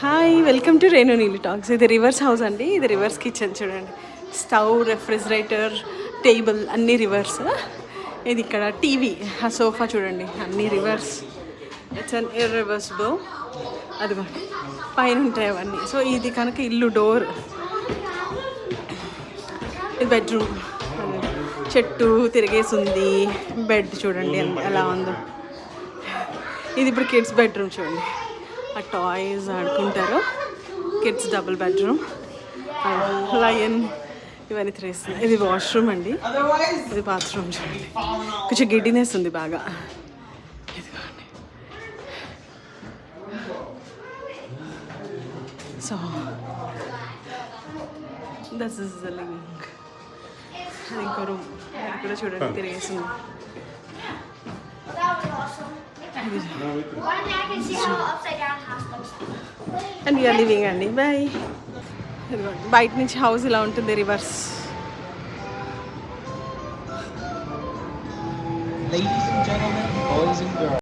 Hi, welcome to Renu నీలి talks. ఇది reverse house అండి. ఇది రివర్స్ కిచెన్ చూడండి. స్టవ్, రెఫ్రిజిరేటర్, టేబుల్ అన్నీ రివర్స్. ఇది ఇక్కడ టీవీ, ఆ సోఫా చూడండి అన్నీ రివర్స్. It's an irreversible. అదిగో పైన ఉంటాయి అవన్నీ. సో ఇది కనుక ఇల్లు డోర్. ఇది బెడ్రూమ్. చెట్టు తిరిగేసి ఉంది. బెడ్ చూడండి ఎలా ఉందో. ఇది ఇప్పుడు కిడ్స్ బెడ్రూమ్ చూడండి. ఆ టాయ్స్ ఆడుకుంటారు. Kids double bedroom. లయన్ ఇవన్నీ తిరిగిస్తుంది. ఇది వాష్రూమ్ అండి. ఇది బాత్రూమ్ చూడండి. కొంచెం గిడ్డినెస్ ఉంది బాగా. ఇదిగోండి. So this is the living. అది ఇంకో రూమ్. అది కూడా చూడండి తిరిగేసింది. అండ్ వీఆర్ లివింగ్ అండి. బాయ్. బయట నుంచి హౌస్ ఇలా ఉంటుంది reverse. Ladies and gentlemen, boys and girls.